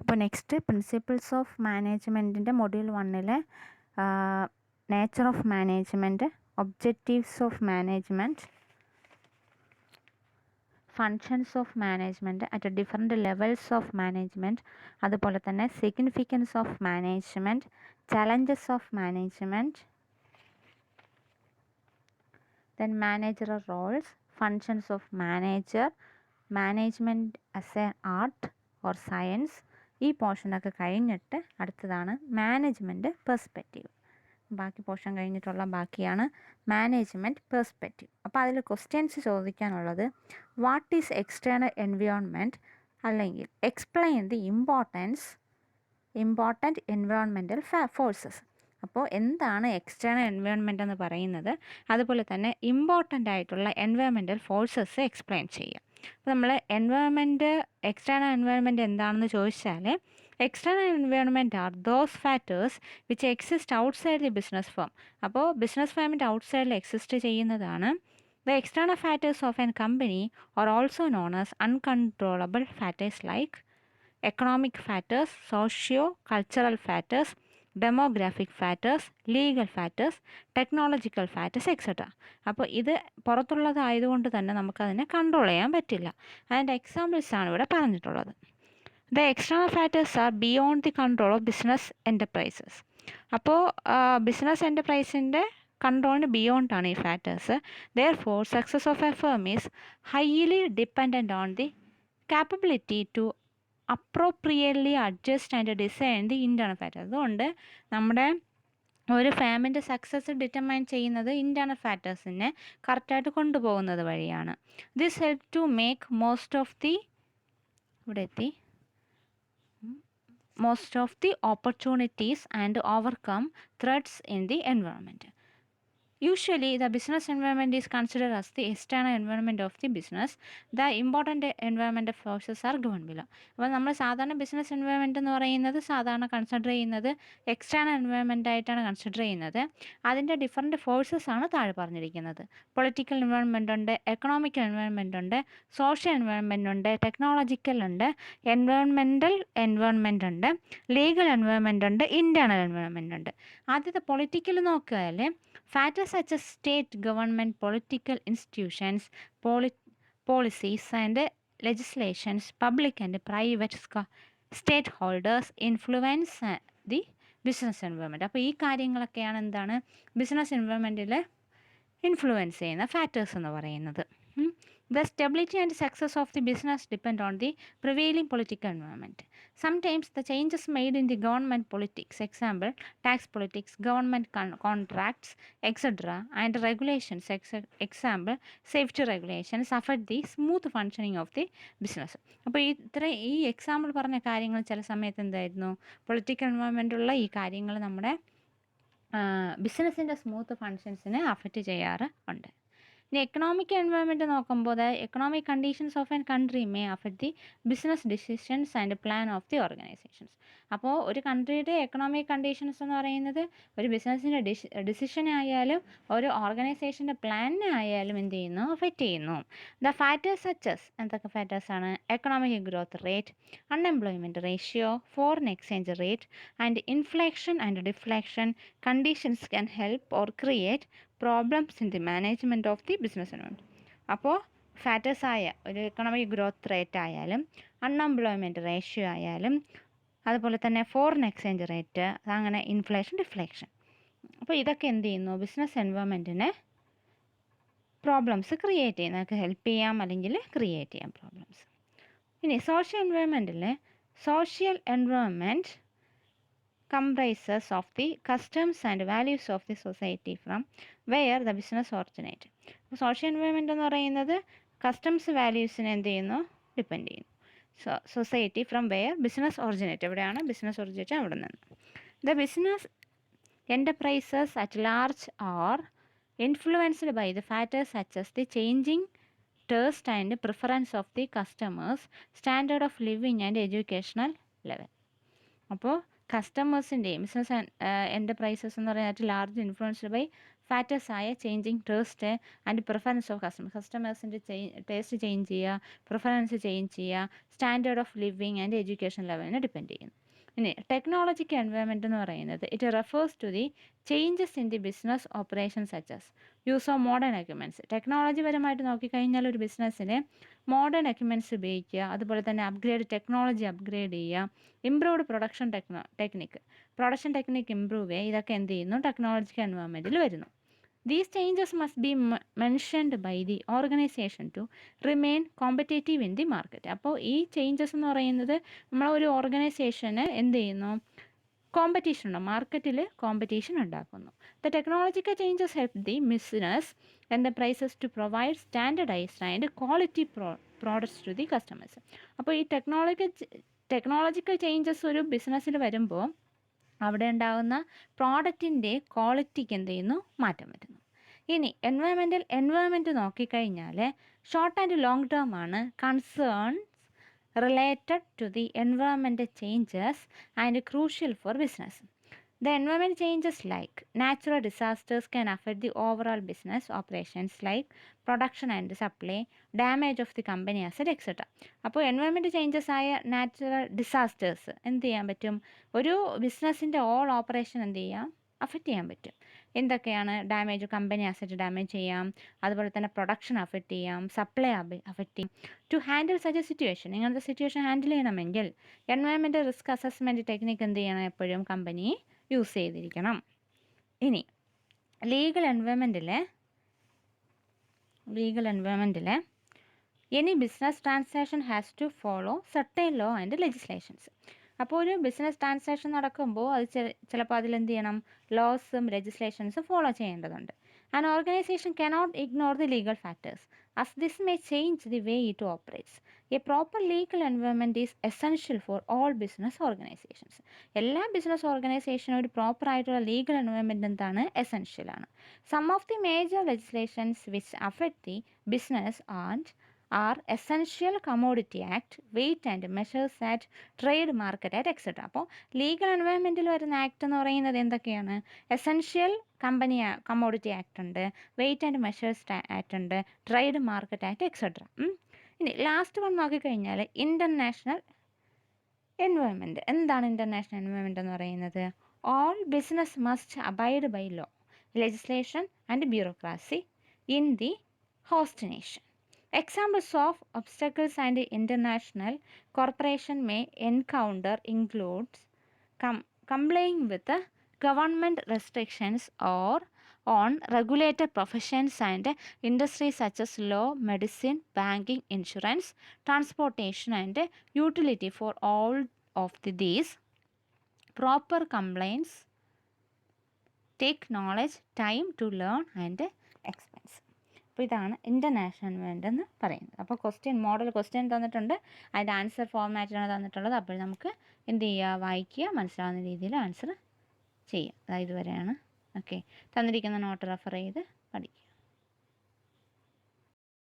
അപ്പോൾ next principles of മാനേജ്മെൻറ്റിൻ്റെ module 1 nature of management, objectives of management, functions of management at different levels of management, അതുപോലെ തന്നെ significance of management, challenges of management, then managerial roles, functions of manager, management as an art or science. ഈ പോർഷനൊക്കെ കഴിഞ്ഞിട്ട് അടുത്തതാണ് management perspective. ബാക്കി portion കഴിഞ്ഞിട്ടുള്ള ബാക്കിയാണ് management perspective. അപ്പോൾ അതിൽ ക്വസ്റ്റ്യൻസ് ചോദിക്കാനുള്ളത് വാട്ട് ഈസ് എക്സ്റ്റേണൽ എൻവയോൺമെൻറ്റ്, അല്ലെങ്കിൽ explain the important environmental forces. അപ്പോൾ എന്താണ് എക്സ്റ്റേണൽ എൻവയോൺമെൻറ്റ് എന്ന് പറയുന്നത്, അതുപോലെ തന്നെ ഇമ്പോർട്ടൻ്റ് ആയിട്ടുള്ള എൻവയോൺമെൻറ്റൽ ഫോഴ്സസ് എക്സ്പ്ലെയിൻ ചെയ്യുക. അപ്പോൾ നമ്മൾ എക്സ്റ്റേണൽ എൻവയോൺമെൻറ്റ് എന്താണെന്ന് ചോദിച്ചാൽ, external environment are those factors which exist outside the business firm. അപ്പോൾ ബിസിനസ് ഫേമിൻ്റെ ഔട്ട്സൈഡിൽ എക്സിസ്റ്റ് ചെയ്യുന്നതാണ്. The external factors of N company are also known as uncontrollable factors like economic factors, socio cultural factors, demographic factors, legal factors, technological factors etcetera. അപ്പോൾ ഇത് പുറത്തുള്ളതായതുകൊണ്ട് തന്നെ നമുക്കതിനെ control ചെയ്യാൻ പറ്റില്ല. അതിൻ്റെ എക്സാമ്പിൾസാണ് ഇവിടെ പറഞ്ഞിട്ടുള്ളത്. The external factors are beyond the control of business enterprises. അപ്പോൾ ബിസിനസ് എൻ്റർപ്രൈസിൻ്റെ കൺട്രോളിന് ബിയോണ്ടാണ് ഈ factors. Therefore success of a firm is highly dependent on the capability to appropriately adjust and design the internal factor. അതുകൊണ്ട് നമ്മുടെ ഒരു ഫാമിൻ്റെ success determine ചെയ്യുന്നത് ഇൻറ്റേർണൽ ഫാക്ടേഴ്സിനെ കറക്റ്റായിട്ട് കൊണ്ടുപോകുന്നത് വഴിയാണ്. This help to make most of the opportunities and overcome threats in the environment. Usually, the business environment is considered as the external environment of the business. The important environmental forces are given below. അപ്പോൾ നമ്മൾ സാധാരണ business environment എന്ന് പറയുന്നത് സാധാരണ consider ചെയ്യുന്നത് external environment ആയിട്ടാണ് consider ചെയ്യുന്നത്. അതിൻ്റെ ഡിഫറെൻറ്റ് ഫോഴ്സസ് ആണ് താഴെ പറഞ്ഞിരിക്കുന്നത്. പൊളിറ്റിക്കൽ എൻവയോൺമെൻ്റ് ഉണ്ട്, എക്കണോമിക്കൽ എൻവയോൺമെൻ്റ് ഉണ്ട്, സോഷ്യൽ എൻവയോൺമെൻ്റ് ഉണ്ട്, ടെക്നോളജിക്കൽ ഉണ്ട്, എൻവയോൺമെൻ്റ് ഉണ്ട്, ലീഗൽ എൻവയോൺമെൻ്റ് ഉണ്ട്, ഇൻറ്റേർണൽ എൻവയോൺമെൻ്റ് ഉണ്ട്. ആദ്യത്തെ പൊളിറ്റിക്കൽ നോക്കിയാൽ factors such as state government, political institutions, policies and legislations, public and private stakeholders influence the business environment. അപ്പോൾ ഈ കാര്യങ്ങളൊക്കെയാണ് എന്താണ് ബിസിനസ് എൻവയോൺമെൻറ്റിൽ ഇൻഫ്ലുവൻസ് ചെയ്യുന്ന ഫാക്ടേഴ്സ് എന്ന് പറയുന്നത്. The stability and success of the business depend on the prevailing political environment. Sometimes the changes made in the government politics, example tax politics, government contracts, etc., and regulations, example safety regulations, affect the smooth functioning of the business. അപ്പോൾ ഈ example പറഞ്ഞ കാര്യങ്ങൾ ചില സമയത്ത് എന്തായിരുന്നു, political എൻവയോൺമെൻറ്റുള്ള ഈ കാര്യങ്ങൾ നമ്മുടെ ബിസിനസ്സിൻ്റെ സ്മൂത്ത് ഫങ്ഷൻസിനെ അഫക്റ്റ് ചെയ്യാറ് ഉണ്ട്. ഇനി എക്കണോമിക് എൻവയോൺമെൻറ്റ് നോക്കുമ്പോൾ economic conditions of N country may affect the business decisions and plan of the organisations. അപ്പോൾ ഒരു കൺട്രിയുടെ എക്കണോമിക് കണ്ടീഷൻസ് എന്ന് പറയുന്നത് ഒരു ബിസിനസ്സിൻ്റെ ഡിസിഷനെ ആയാലും ഒരു ഓർഗനൈസേഷൻ്റെ പ്ലാനിനെ ആയാലും എന്ത് ചെയ്യുന്നു, അഫക്റ്റ് ചെയ്യുന്നു. ദ ഫാക്ടേഴ്സ് സച്ചസ് എന്തൊക്കെ ഫാക്ടേഴ്സാണ്, economic growth rate, unemployment ratio, foreign exchange rate and inflation and deflation conditions can help or create problems in the management of the business environment. അപ്പോൾ ഫാക്ടേഴ്സായ ഒരു എക്കണോമിക് ഗ്രോത്ത് റേറ്റ് ആയാലും unemployment ratio ആയാലും അതുപോലെ തന്നെ foreign exchange rate, അങ്ങനെ inflation, deflation. അപ്പോൾ ഇതൊക്കെ എന്ത് ചെയ്യുന്നു, ബിസിനസ് എൻവയോൺമെൻറ്റിന് പ്രോബ്ലംസ് ക്രിയേറ്റ് ചെയ്യുന്നു, നമുക്ക് ഹെൽപ്പ് ചെയ്യാം അല്ലെങ്കിൽ ക്രിയേറ്റ് ചെയ്യാം പ്രോബ്ലംസ്. ഇനി social environment comprises of the customs and values of the society from where the business originates. അപ്പോൾ സോഷ്യൽ എൻവയോൺമെൻറ്റ് എന്ന് പറയുന്നത് കസ്റ്റംസ് വാല്യൂസിനെ എന്ത് ചെയ്യുന്നു, ഡിപ്പെൻഡ് ചെയ്യുന്നു. Society from where business originate, എവിടെയാണ് ബിസിനസ് ഒറിജിനേറ്റ് അവിടെ നിന്ന്. The business enterprises at large are influenced by the factors such as the changing taste and preference of the customers, standard of living and educational level. അപ്പോൾ കസ്റ്റമേഴ്സിൻ്റെയും business enterprises എന്ന് പറയുന്നത് large influenced by factors ആയ changing taste and preference of കസ്റ്റമേഴ്സിൻ്റെ taste change ചെയ്യുക, preference change ചെയ്യുക, standard of living and education ലെവലിനെ depend ചെയ്യുന്നു. ഇനി ടെക്നോളജിക്കൽ എൻവയോൺമെൻറ്റ് എന്ന് പറയുന്നത് it refers to the changes in the business operation such as use of modern equipments. Technology പരമായിട്ട് നോക്കിക്കഴിഞ്ഞാൽ ഒരു ബിസിനസ്സിന് മോഡേൺ എക്യുപ്മെൻറ്റ്സ് ഉപയോഗിക്കുക, അതുപോലെ തന്നെ ടെക്നോളജി അപ്ഗ്രേഡ് ചെയ്യുക, ഇംപ്രൂവ്ഡ് പ്രൊഡക്ഷൻ ടെക്നിക്ക് ഇംപ്രൂവ് ചെയ്യുക, ഇതൊക്കെ എന്ത് ചെയ്യുന്നു, ടെക്നോളജിക്കൽ എൻവയോൺമെൻറ്റിൽ വരുന്നു. These changes must be mentioned by the organization to remain competitive in the market. അപ്പോൾ ഈ ചേഞ്ചസ് എന്ന് പറയുന്നത് നമ്മളൊരു ഓർഗനൈസേഷന് എന്ത് ചെയ്യുന്നു, കോമ്പറ്റീഷൻ ഉണ്ട്, മാർക്കറ്റിൽ കോമ്പറ്റീഷൻ ഉണ്ടാക്കുന്നു. The technological changes help the business enterprises to provide standardised and quality products to the customers. അപ്പോൾ ഈ ടെക്നോളജിക്കൽ ചേഞ്ചസ് ഒരു ബിസിനസ്സിൽ വരുമ്പോൾ അവിടെ ഉണ്ടാകുന്ന പ്രോഡക്റ്റിൻ്റെ ക്വാളിറ്റിക്ക് എന്ത് ചെയ്യുന്നു, മാറ്റം വരുന്നു. ഇനി എൻവയോൺമെൻറ്റ് നോക്കിക്കഴിഞ്ഞാൽ ഷോർട്ട് ആൻഡ് ലോങ് ടേം ആണ് concerns related to the environment changes and crucial for business. The environment changes like natural disasters can affect the overall business operations like production and supply, damage of the company asset, etc. അപ്പോൾ environment changes ആയ natural disasters എന്ത് ചെയ്യാൻ പറ്റും, ഒരു ബിസിനസ്സിൻ്റെ all operation എന്ത് ചെയ്യാം, affect ചെയ്യാൻ പറ്റും. എന്തൊക്കെയാണ് ഡാമേജ്, കമ്പനി അസറ്റ് ഡാമേജ് ചെയ്യാം, അതുപോലെ തന്നെ പ്രൊഡക്ഷൻ അഫക്റ്റ് ചെയ്യാം, സപ്ലൈ അഫക്റ്റ് ചെയ്യും. To handle such a situation, ഇങ്ങനത്തെ സിറ്റുവേഷൻ ഹാൻഡിൽ ചെയ്യണമെങ്കിൽ എൻവയോൺമെൻറ്റ് റിസ്ക് അസസ്മെൻറ്റ് ടെക്നിക്ക് എന്ത് ചെയ്യണം, എപ്പോഴും കമ്പനി യൂസ് ചെയ്തിരിക്കണം. ഇനി ലീഗൽ എൻവയോൺമെൻറ്റിൽ any business transaction has to follow certain law and legislations. അപ്പോൾ ഒരു ബിസിനസ് ട്രാൻസാക്ഷൻ നടക്കുമ്പോൾ അത് ചിലപ്പോൾ അതിലെന്ത് ചെയ്യണം, ലോസും ലെജിസ്ലേഷൻസും ഫോളോ ചെയ്യേണ്ടതുണ്ട്. An organisation cannot ignore the legal factors as this may change the way it operates. A proper legal environment is essential for all business organizations. എല്ലാ ബിസിനസ് ഓർഗനൈസേഷനും ഒരു പ്രോപ്പർ ആയിട്ടുള്ള ലീഗൽ എൻവയോൺമെൻറ്റ് എന്താണ്, എസെൻഷ്യൽ ആണ്. Some of the major legislations which affect the business are essential commodity act, weight and measures act, trade market act, etcetera. അപ്പോൾ legal എൻവയോൺമെൻറ്റിൽ വരുന്ന act എന്ന് പറയുന്നത് എന്തൊക്കെയാണ്, എസെൻഷ്യൽ കമ്മോഡിറ്റി ആക്ട് ഉണ്ട്, വെയ്റ്റ് ആൻഡ് മെഷേഴ്സ് ആക്ട് ഉണ്ട്, trade market act, etcetera. ഇനി last one നോക്കിക്കഴിഞ്ഞാൽ ഇൻ്റർനാഷണൽ എൻവയോൺമെൻറ്റ്. എന്താണ് ഇൻ്റർനാഷണൽ എൻവയോൺമെൻറ്റ് എന്ന് പറയുന്നത്, all business must abide by law, legislation and bureaucracy in the host nation. Examples of obstacles and international corporation may encounter includes complying with the government restrictions or on regulated professions and industries such as law, medicine, banking, insurance, transportation and utility. For all of these, proper compliance take knowledge, time to learn and expense. അപ്പോൾ ഇതാണ് international environment എന്ന് പറയുന്നത്. അപ്പോൾ model question തന്നിട്ടുണ്ട്, അതിൻ്റെ answer ഫോർമാറ്റിലാണ് തന്നിട്ടുള്ളത്. അപ്പോൾ നമുക്ക് എന്ത് ചെയ്യുക, വായിക്കുക, മനസ്സിലാവുന്ന രീതിയിൽ ആൻസർ ചെയ്യുക. അതായത് ഇതുവരെയാണ്. ഓക്കെ, തന്നിരിക്കുന്ന നോട്ട് റെഫർ ചെയ്ത് പഠിക്കുക.